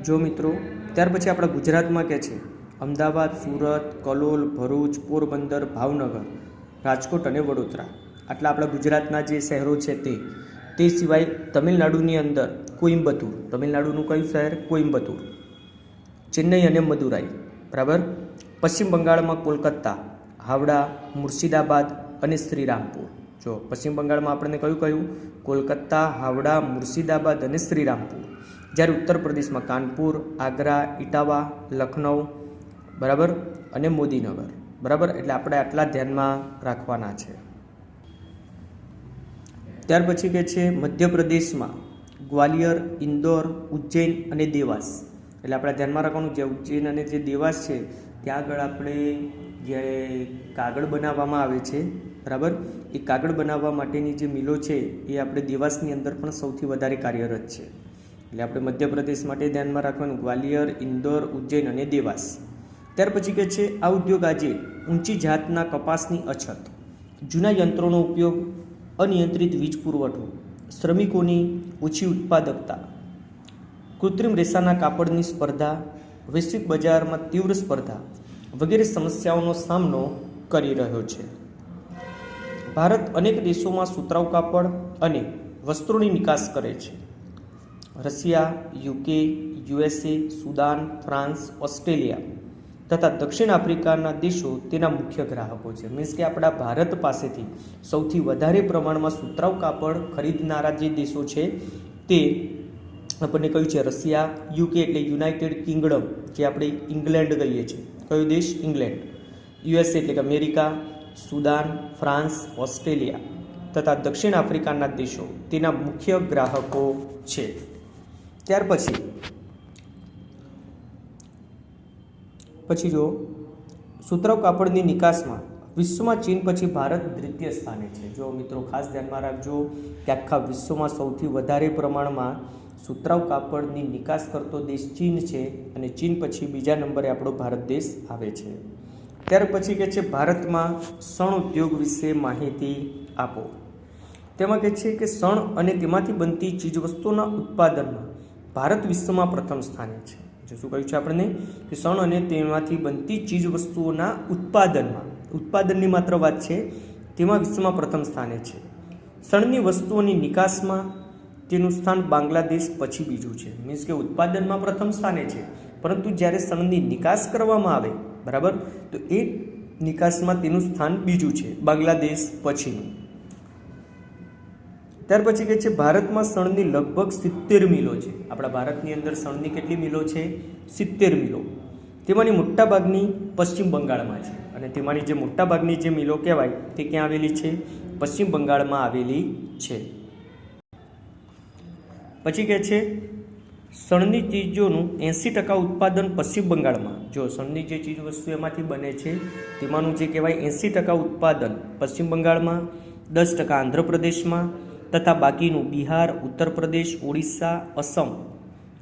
જો મિત્રો, ત્યાર પછી આપણા ગુજરાતમાં કે છે અમદાવાદ, સુરત, કલોલ, ભરૂચ, પોરબંદર, ભાવનગર, રાજકોટ અને વડોદરા. આટલા આપણા ગુજરાતના જે શહેરો છે તે સિવાય તમિલનાડુની અંદર કોઇમ્બતુર, તમિલનાડુનું કયું શહેર? કોઇમ્બતુર, ચેન્નઈ અને મદુરાઈ, બરાબર. પશ્ચિમ બંગાળમાં કોલકાતા, હાવડા, મુર્શિદાબાદ અને શ્રીરામપુર. જો પશ્ચિમ બંગાળમાં આપણને કયું? કોલકાતા, હાવડા, મુર્શિદાબાદ અને શ્રીરામપુર. જ્યારે ઉત્તર પ્રદેશમાં કાનપુર, આગ્રા, ઇટાવા, લખનઉ, બરાબર, અને મોદીનગર, બરાબર. એટલે આપણે આટલા ધ્યાનમાં રાખવાના છે. ત્યાર પછી કે છે મધ્યપ્રદેશમાં ગ્વાલિયર, ઇન્દોર, ઉજ્જૈન અને દેવાસ. એટલે આપણે ધ્યાનમાં રાખવાનું જે ઉજ્જૈન અને જે દેવાસ છે ત્યાં આગળ આપણે જે કાગળ બનાવવામાં આવે છે, બરાબર, એ કાગળ બનાવવા માટેની જે મિલો છે એ આપણે દેવાસની અંદર પણ સૌથી વધારે કાર્યરત છે. એટલે આપણે મધ્યપ્રદેશ માટે ધ્યાનમાં રાખવાનું ગ્વાલિયર, ઇન્દોર, ઉજ્જૈન અને દેવાસ. ત્યાર પછી કે છે આ ઉદ્યોગ આજે ઊંચી જાતના કપાસની અછત, જૂના યંત્રોનો ઉપયોગ, અનિયંત્રિત વીજ પુરવઠો, શ્રમિકોની ઓછી ઉત્પાદકતા, કૃત્રિમ રેસાના કાપડની સ્પર્ધા, વૈશ્વિક બજારમાં તીવ્ર સ્પર્ધા વગેરે સમસ્યાઓનો સામનો કરી રહ્યો છે. ભારત અનેક દેશોમાં સુતરાઉ કાપડ અને વસ્ત્રોની નિકાસ કરે છે. Russia, UK, USA, Sudan, France, Australia તથા દક્ષિણ આફ્રિકાના દેશો તેના મુખ્ય ગ્રાહકો છે. મીન્સ કે આપણા ભારત પાસેથી સૌથી વધારે પ્રમાણમાં સુતરાઉ કાપડ ખરીદનારા જે દેશો છે તે આપણને કયું છે? રશિયા, યુકે એટલે યુનાઇટેડ કિંગડમ, જે આપણે ઇંગ્લેન્ડ કહીએ છીએ. કયો દેશ? ઇંગ્લેન્ડ. યુએસએ એટલે કે અમેરિકા, સુદાન, ફ્રાન્સ, ઓસ્ટ્રેલિયા તથા દક્ષિણ આફ્રિકાના દેશો તેના મુખ્ય ગ્રાહકો છે. ત્યાર પછી જો સુતરાઉ કાપડની નિકાસમાં વિશ્વમાં ચીન પછી ભારત દ્વિતીય સ્થાને છે. જો મિત્રો ખાસ ધ્યાનમાં રાખજો કે આખા વિશ્વમાં સૌથી વધારે પ્રમાણમાં સુતરાઉ કાપડની નિકાસ કરતો દેશ ચીન છે અને ચીન પછી બીજા નંબરે આપણો ભારત દેશ આવે છે. ત્યાર પછી કે છે ભારતમાં શણ ઉદ્યોગ વિશે માહિતી આપો. તેમાં કહે છે કે શણ અને તેમાંથી બનતી ચીજવસ્તુઓના ઉત્પાદનમાં ભારત વિશ્વમાં પ્રથમ સ્થાને છે. જો શું કહ્યું છે આપણને કે શણ અને તેમાંથી બનતી ચીજવસ્તુઓના ઉત્પાદનની માત્ર વાત છે, તેમાં વિશ્વમાં પ્રથમ સ્થાને છે. શણની વસ્તુઓની નિકાસમાં તેનું સ્થાન બાંગ્લાદેશ પછી બીજું છે. મીન્સ કે ઉત્પાદનમાં પ્રથમ સ્થાને છે, પરંતુ જ્યારે શણની નિકાસ કરવામાં આવે, બરાબર, તો એ નિકાસમાં તેનું સ્થાન બીજું છે, બાંગ્લાદેશ પછીનું. ત્યાર પછી કહે છે ભારતમાં શણની લગભગ 70 મિલો છે. આપણા ભારતની અંદર શણની કેટલી મિલો છે? 70 મિલો. તેમાંની મોટાભાગની પશ્ચિમ બંગાળમાં છે અને તેમાંની જે મોટાભાગની જે મિલો કહેવાય તે ક્યાં આવેલી છે? પશ્ચિમ બંગાળમાં આવેલી છે. પછી કહે છે શણની ચીજોનું 80% ઉત્પાદન પશ્ચિમ બંગાળમાં. જો શણની જે ચીજ વસ્તુ એમાંથી બને છે તેમાંનું જે કહેવાય 80% ઉત્પાદન પશ્ચિમ બંગાળમાં, 10% આંધ્રપ્રદેશમાં તથા બાકીનું બિહાર, ઉત્તર પ્રદેશ, ઓડિશા, અસમ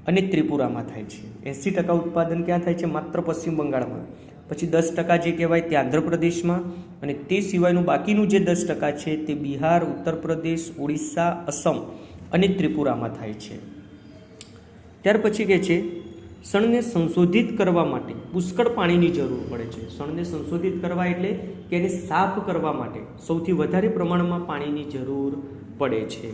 અને ત્રિપુરામાં થાય છે. 80% ઉત્પાદન ક્યાં થાય છે? માત્ર પશ્ચિમ બંગાળમાં. પછી 10% જે કહેવાય તે આંધ્રપ્રદેશમાં અને તે સિવાયનું બાકીનું જે 10% છે તે બિહાર, ઉત્તર પ્રદેશ, ઓડિશા, અસમ અને ત્રિપુરામાં થાય છે. ત્યાર પછી કહે છે શણને સંશોધિત કરવા માટે પુષ્કળ પાણીની જરૂર પડે છે. શણને સંશોધિત કરવા એટલે કે એને સાફ કરવા માટે સૌથી વધારે પ્રમાણમાં પાણીની જરૂર પડે છે.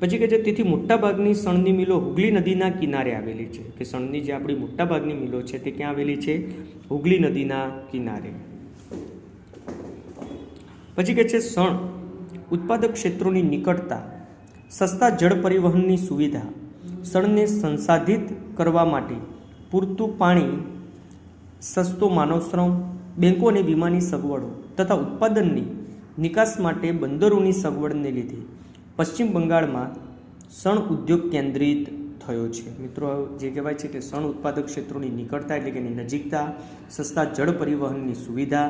પછી કહે છે તેથી મોટાભાગની શણની મિલો હુગલી નદીના કિનારે આવેલી છે. કે શણની જે આપણી મોટાભાગની મિલો છે તે ક્યાં આવેલી છે? હુગલી નદીના કિનારે. પછી કહે છે શણ ઉત્પાદક ક્ષેત્રોની નિકટતા, સસ્તા જળ પરિવહનની સુવિધા, શણને સંસાધિત કરવા માટે પૂરતું પાણી, સસ્તો માનવશ્રમ, બેંકો અને વીમાની સગવડો તથા ઉત્પાદનની નિકાસ માટે બંદરોની સગવડને લીધે પશ્ચિમ બંગાળમાં શણ ઉદ્યોગ કેન્દ્રિત થયો છે. મિત્રો જે કહેવાય છે કે શણ ઉત્પાદક ક્ષેત્રોની નિકટતા એટલે કે એની નજીકતા, સસ્તા જળ પરિવહનની સુવિધા,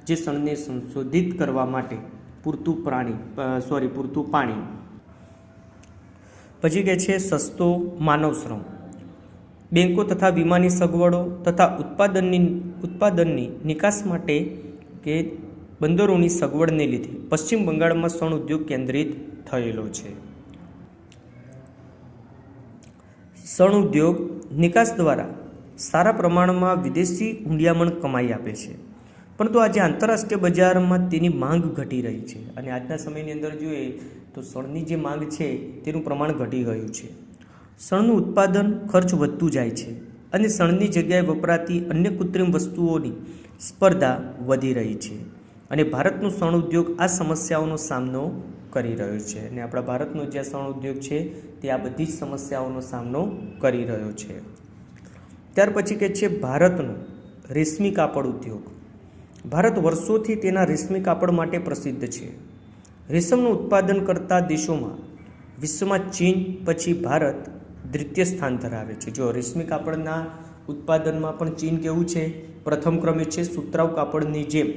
જે શણને સંશોધિત કરવા માટે પૂરતું પાણી. પછી કહે છે સસ્તો માનવશ્રમ, બેંકો તથા વીમાની સગવડો તથા ઉત્પાદનની નિકાસ માટે કે બંદરોની સગવડને લીધે પશ્ચિમ બંગાળમાં શણ ઉદ્યોગ કેન્દ્રિત થયેલો છે. શણ ઉદ્યોગ નિકાસ દ્વારા સારા પ્રમાણમાં વિદેશી ઊંડિયામણ કમાઈ આપે છે, પરંતુ આજે આંતરરાષ્ટ્રીય બજારમાં તેની માંગ ઘટી રહી છે અને આજના સમયની અંદર જોઈએ તો શણની જે માંગ છે તેનું પ્રમાણ ઘટી ગયું છે. શણનું ઉત્પાદન ખર્ચ વધતું જાય છે અને શણની જગ્યાએ વપરાતી અન્ય કૃત્રિમ વસ્તુઓની સ્પર્ધા વધી રહી છે અને ભારતનું શણ ઉદ્યોગ આ સમસ્યાઓનો સામનો કરી રહ્યો છે અને આપણા ભારતનો જે શણ ઉદ્યોગ છે તે આ બધી જ સમસ્યાઓનો સામનો કરી રહ્યો છે. ત્યાર પછી કે છે ભારતનો રેશમી કાપડ ઉદ્યોગ. ભારત વર્ષોથી તેના રેશમી કાપડ માટે પ્રસિદ્ધ છે. રેશમનું ઉત્પાદન કરતા દેશોમાં વિશ્વમાં ચીન પછી ભારત દ્વિતીય સ્થાન ધરાવે છે. જો રેશમી કાપડના ઉત્પાદનમાં પણ ચીન કેવું છે, પ્રથમ ક્રમે છે સુતરાઉ કાપડની જેમ,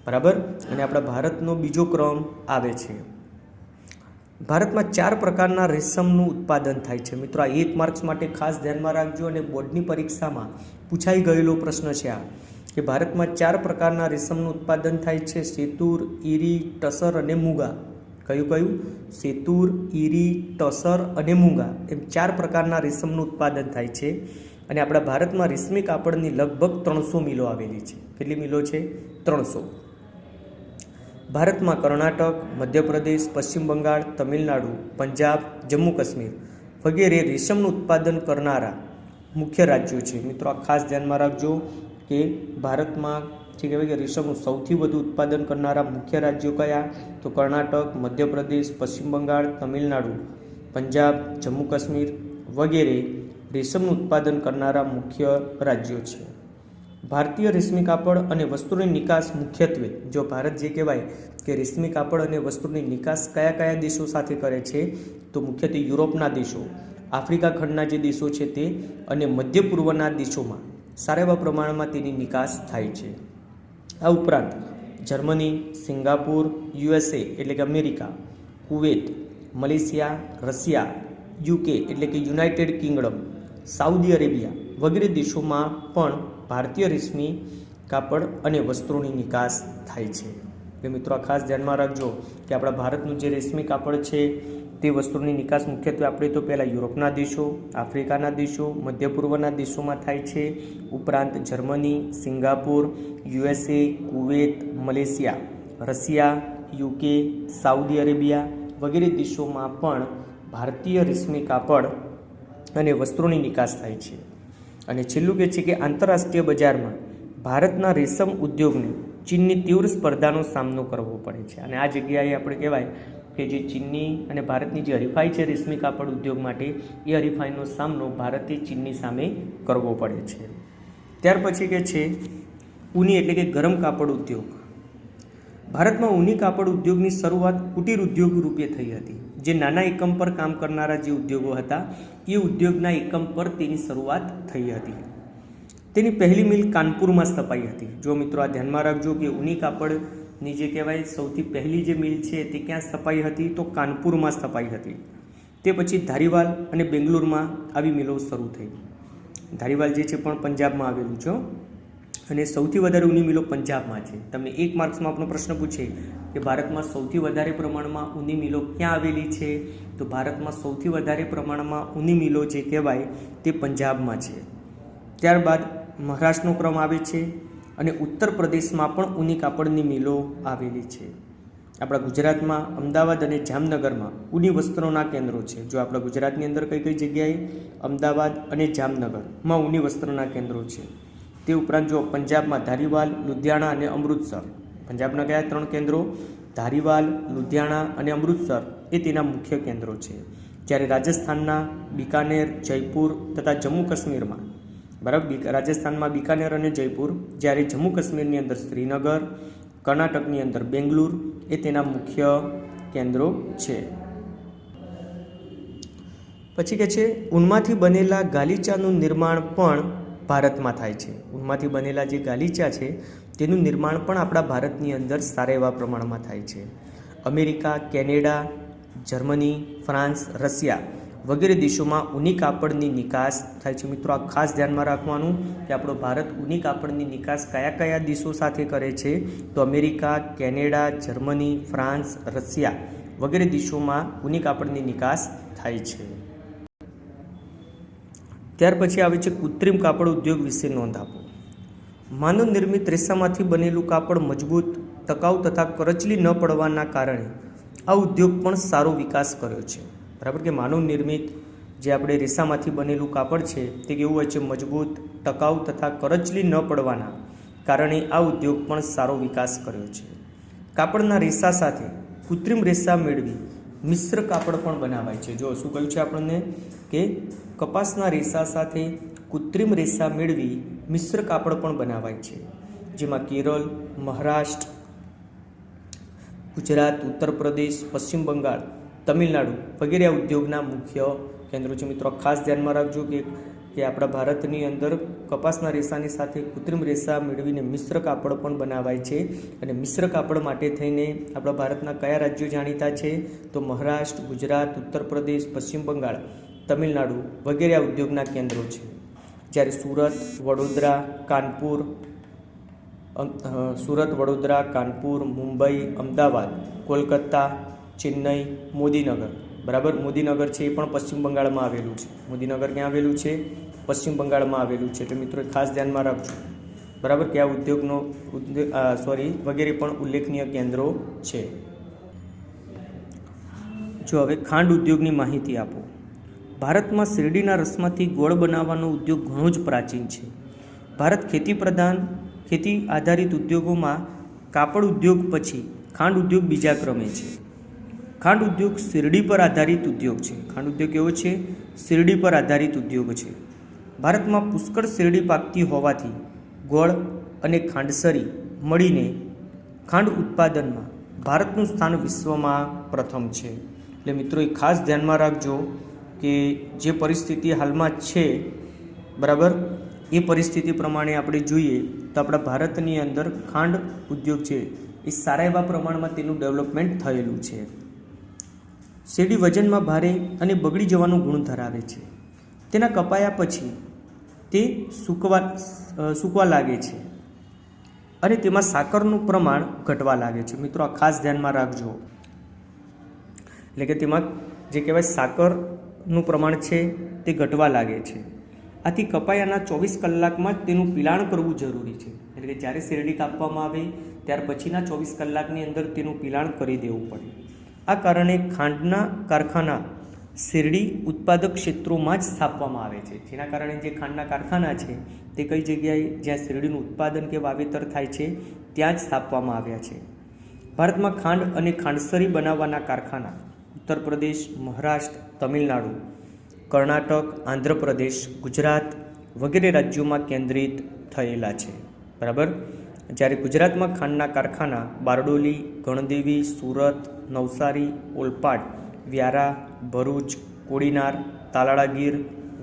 બરાબર, અને આપણા ભારતનો બીજો ક્રમ આવે છે. ભારતમાં 4 પ્રકારના રેશમનું ઉત્પાદન થાય છે. મિત્રો, આ 1 માર્ક્સ માટે ખાસ ધ્યાનમાં રાખજો અને બોર્ડની પરીક્ષામાં પૂછાઈ ગયેલો પ્રશ્ન છે આ, કે ભારતમાં 4 પ્રકારના રેશમનું ઉત્પાદન થાય છે: સેતુર, ઈરી, ટસર અને મૂંગા. કયું? સેતુર, ઈરી, ટસર અને મૂંગા, એમ 4 પ્રકારના રેશમનું ઉત્પાદન થાય છે અને આપણા ભારતમાં રેશમી કાપડની લગભગ 300 મિલો આવેલી છે. કેટલી મિલો છે? 300. ભારતમાં કર્ણાટક, મધ્યપ્રદેશ, પશ્ચિમ બંગાળ, તમિલનાડુ, પંજાબ, જમ્મુ કાશ્મીર વગેરે રેશમનું ઉત્પાદન કરનારા મુખ્ય રાજ્યો છે. મિત્રો, આ ખાસ ધ્યાનમાં રાખજો કે ભારતમાં જે કહેવાય કે રેશમનું સૌથી વધુ ઉત્પાદન કરનારા મુખ્ય રાજ્યો કયા? તો કર્ણાટક, મધ્યપ્રદેશ, પશ્ચિમ બંગાળ, તમિલનાડુ, પંજાબ, જમ્મુ કાશ્મીર વગેરે રેશમનું ઉત્પાદન કરનારા મુખ્ય રાજ્યો છે. ભારતીય રેશમી કાપડ અને વસ્ત્રોની નિકાસ મુખ્યત્વે, જો ભારત જે કહેવાય કે રેશમી કાપડ અને વસ્ત્રોની નિકાસ કયા કયા દેશો સાથે કરે છે, તો મુખ્યત્વે યુરોપના દેશો, આફ્રિકા ખંડના જે દેશો છે તે અને મધ્ય પૂર્વના દેશોમાં સારા એવા પ્રમાણમાં તેની નિકાસ થાય છે. આ ઉપરાંત જર્મની, સિંગાપુર, USA એટલે કે America, Kuwait, Malaysia, Russia, UK એટલે કે યુનાઇટેડ કિંગડમ, સાઉદી અરેબિયા વગેરે દેશોમાં પણ ભારતીય રેશમી કાપડ અને વસ્ત્રોની નિકાસ થાય છે. એટલે મિત્રો, આ ખાસ ધ્યાનમાં રાખજો કે આપણા ભારતનું જે રેશમી કાપડ છે તે વસ્ત્રોની નિકાસ મુખ્યત્વે આપણે તો પહેલાં યુરોપના દેશો, આફ્રિકાના દેશો, મધ્ય પૂર્વના દેશોમાં થાય છે. ઉપરાંત Germany, Singapore, USA, Kuwait, Malaysia, Russia, UK, Saudi Arabia વગેરે દેશોમાં પણ ભારતીય રેશમી કાપડ અને વસ્ત્રોની નિકાસ થાય છે. અને છેલ્લું કહે છે કે આંતરરાષ્ટ્રીય બજારમાં ભારતના રેશમ ઉદ્યોગને ચીનની તીવ્ર સ્પર્ધાનો સામનો કરવો પડે છે. અને આ જગ્યાએ આપણે કહેવાય કે જે ચીનની અને ભારતની જે હરીફાઈ છે રેશમી કાપડ ઉદ્યોગ માટે, એ હરીફાઈનો સામનો ભારતે ચીનની સામે કરવો પડે છે. ત્યાર પછી કે છે ઊની એટલે કે ગરમ કાપડ ઉદ્યોગ. ભારતમાં ઊની કાપડ ઉદ્યોગની શરૂઆત કુટીર ઉદ્યોગ રૂપે થઈ હતી. જે નાના એકમ પર કામ કરનારા જે ઉદ્યોગો હતા એ ઉદ્યોગના એકમ પર તેની શરૂઆત થઈ હતી. તેની પહેલી મિલ કાનપુરમાં સ્થપાઈ હતી. જો મિત્રો, આ ધ્યાનમાં રાખજો કે ઊની કાપડની જે કહેવાય સૌથી પહેલી જે મિલ છે તે ક્યાં સ્થપાઈ હતી? તો કાનપુરમાં સ્થપાઈ હતી. તે પછી ધારીવાલ અને બેંગ્લોરમાં આવી મિલો શરૂ થઈ. ધારીવાલ જે છે પણ પંજાબમાં આવેલું છે અને સૌથી વધારે ઊની મિલો પંજાબમાં છે. તમને 1 માર્ક્સમાં આપણો પ્રશ્ન પૂછે કે ભારતમાં સૌથી વધારે પ્રમાણમાં ઊની મિલો ક્યાં આવેલી છે, તો ભારતમાં સૌથી વધારે પ્રમાણમાં ઊની મિલો જે કહેવાય તે પંજાબમાં છે. ત્યારબાદ મહારાષ્ટ્રનો ક્રમ આવે છે અને ઉત્તર પ્રદેશમાં પણ ઊની કાપડની મિલો આવેલી છે. આપણા ગુજરાતમાં અમદાવાદ અને જામનગરમાં ઊની વસ્ત્રોના કેન્દ્રો છે. જો આપણા ગુજરાતની અંદર કઈ કઈ જગ્યાએ? અમદાવાદ અને જામનગરમાં ઊની વસ્ત્રોના કેન્દ્રો છે. તે ઉપરાંત જો પંજાબમાં ધારીવાલ, લુધિયાણા અને અમૃતસર, પંજાબના કયા 3 કેન્દ્રો? ધારીવાલ, લુધિયાણા અને અમૃતસર એ તેના મુખ્ય કેન્દ્રો છે. જ્યારે રાજસ્થાનના બિકાનેર, જયપુર તથા જમ્મુ કાશ્મીરમાં, બરાબર, રાજસ્થાનમાં બિકાનેર અને જયપુર, જ્યારે જમ્મુ કાશ્મીરની અંદર શ્રીનગર, કર્ણાટકની અંદર બેંગ્લુર એ તેના મુખ્ય કેન્દ્રો છે. પછી કે છે ઊનમાંથી બનેલા ગાલીચાનું નિર્માણ પણ ભારતમાં થાય છે. ઊનમાંથી બનેલા જે ગાલીચા છે તેનું નિર્માણ પણ આપણા ભારતની અંદર સારા એવા પ્રમાણમાં થાય છે. America, Canada, Germany, France, Russia વગેરે દેશોમાં ઊની કાપડની નિકાસ થાય છે. મિત્રો, આ ખાસ ધ્યાનમાં રાખવાનું કે આપણો ભારત ઊની કાપડની નિકાસ કયા કયા દેશો સાથે કરે છે, તો America, Canada, Germany, France, Russia વગેરે દેશોમાં ઊની કાપડની નિકાસ થાય છે. ત્યાર પછી આવે છે કૃત્રિમ કાપડ ઉદ્યોગ વિશે નોંધ આપો. માનવ નિર્મિત રેસામાંથી બનેલું કાપડ મજબૂત, ટકાઉ તથા કરચલી ન પડવાના કારણે આ ઉદ્યોગ પણ સારો વિકાસ કર્યો છે. બરાબર કે માનવ નિર્મિત જે આપણે રેસામાંથી બનેલું કાપડ છે તે કેવું હોય છે? મજબૂત, ટકાઉ તથા કરચલી ન પડવાના કારણે આ ઉદ્યોગ પણ સારો વિકાસ કર્યો છે. કાપડના રેસા સાથે કૃત્રિમ રેસા મેળવી મિશ્ર કાપડ પણ બનાવાય છે. જો શું કહ્યું છે આપણને કે કપાસના રેસા સાથે કૃત્રિમ રેસા મેળવી મિશ્ર કાપડ પણ બનાવાય છે, જેમાં કેરળ, મહારાષ્ટ્ર, ગુજરાત, ઉત્તર પ્રદેશ, પશ્ચિમ બંગાળ, તમિલનાડુ વગેરે આ ઉદ્યોગના મુખ્ય કેન્દ્રો છે. મિત્રો ખાસ ધ્યાનમાં રાખજો કે આપણા ભારતની અંદર કપાસના રેસાની સાથે કૃત્રિમ રેસા મેળવીને મિશ્ર કાપડ પણ બનાવાય છે. અને મિશ્ર કાપડ માટે થઈને આપણા ભારતના કયા રાજ્યો જાણીતા છે? તો મહારાષ્ટ્ર, ગુજરાત, ઉત્તર પ્રદેશ, પશ્ચિમ બંગાળ, તમિલનાડુ વગેરે આ ઉદ્યોગના કેન્દ્રો છે. જ્યારે સુરત, વડોદરા, કાનપુર, મુંબઈ, અમદાવાદ, કોલકાતા, ચેન્નઈ, મોદીનગર, બરાબર, મોદીનગર છે એ પણ પશ્ચિમ બંગાળમાં આવેલું છે. મોદીનગર ક્યાં આવેલું છે? પશ્ચિમ બંગાળમાં આવેલું છે. એટલે મિત્રો ખાસ ધ્યાનમાં રાખજો, બરાબર, કે આ વગેરે પણ ઉલ્લેખનીય કેન્દ્રો છે. જો હવે ખાંડ ઉદ્યોગની માહિતી આપો. ભારતમાં શેરડીના રસમાંથી ગોળ બનાવવાનો ઉદ્યોગ ઘણો જ પ્રાચીન છે. ભારત ખેતી આધારિત ઉદ્યોગોમાં કાપડ ઉદ્યોગ પછી ખાંડ ઉદ્યોગ બીજા ક્રમે છે. ખાંડ ઉદ્યોગ શેરડી પર આધારિત ઉદ્યોગ છે. ખાંડ ઉદ્યોગ કેવો છે? શેરડી પર આધારિત ઉદ્યોગ છે. ભારતમાં પુષ્કળ શેરડી પાકતી હોવાથી ગોળ અને ખાંડસરી મળીને ખાંડ ઉત્પાદનમાં ભારતનું સ્થાન વિશ્વમાં પ્રથમ છે. એટલે મિત્રો એ ખાસ ધ્યાનમાં રાખજો કે જે પરિસ્થિતિ હાલમાં છે, બરાબર, એ પરિસ્થિતિ પ્રમાણે આપણે જોઈએ તો આપણા ભારતની અંદર ખાંડ ઉદ્યોગ છે એ સારા એવા પ્રમાણમાં તેનું ડેવલપમેન્ટ થયેલું છે. શેરડી વજનમાં ભારે અને બગડી જવાનું ગુણ ધરાવે છે. તેના કપાયા પછી તે સૂકવા લાગે છે અને તેમાં સાકરનું પ્રમાણ ઘટવા લાગે છે. મિત્રો આ ખાસ ધ્યાનમાં રાખજો. એટલે કે તેમાં જે કહેવાય સાકરનું પ્રમાણ છે તે ઘટવા લાગે છે. આથી કપાયાના 24 કલાકમાં જ તેનું પિલાણ કરવું જરૂરી છે. એટલે કે જ્યારે શેરડી કાપવામાં આવે ત્યાર પછીના 24 કલાકની અંદર તેનું પિલાણ કરી દેવું પડે. આ કારણે ખાંડના કારખાના શેરડી ઉત્પાદક ક્ષેત્રોમાં જ સ્થાપવામાં આવે છે. જેના કારણે જે ખાંડના કારખાના છે તે કઈ જગ્યાએ જ્યાં શેરડીનું ઉત્પાદન કે વાવેતર થાય છે ત્યાં જ સ્થાપવામાં આવ્યા છે. ભારતમાં ખાંડ અને ખાંડસરી બનાવવાના કારખાના ઉત્તર પ્રદેશ, મહારાષ્ટ્ર, તમિલનાડુ, કર્ણાટક, આંધ્રપ્રદેશ, ગુજરાત વગેરે રાજ્યોમાં કેન્દ્રિત થયેલા છે. બરાબર. જ્યારે ગુજરાતમાં ખાંડના કારખાના બારડોલી, ગણદેવી, સુરત, નવસારી, ઓલપાડ, વ્યારા, ભરૂચ, કોડીનાર, તાલાળાગીર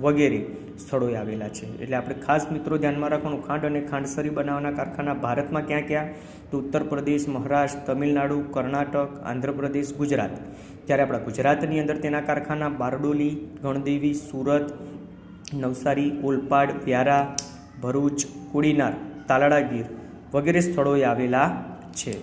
વગેરે સ્થળોએ આવેલા છે. એટલે આપણે ખાસ મિત્રો ધ્યાનમાં રાખવાનું, ખાંડ અને ખાંડસરી બનાવવાના કારખાના ભારતમાં ક્યાં ક્યાં? તો ઉત્તર પ્રદેશ, મહારાષ્ટ્ર, તમિલનાડુ, કર્ણાટક, આંધ્રપ્રદેશ, ગુજરાત. ત્યારે આપણા ગુજરાતની અંદર તેના કારખાના બારડોલી, ગણદેવી, સુરત, નવસારી, ઓલપાડ, વ્યારા, ભરૂચ, કોડીનાર, તાલાળાગીર વગેરે સ્થળોએ આવેલા છે.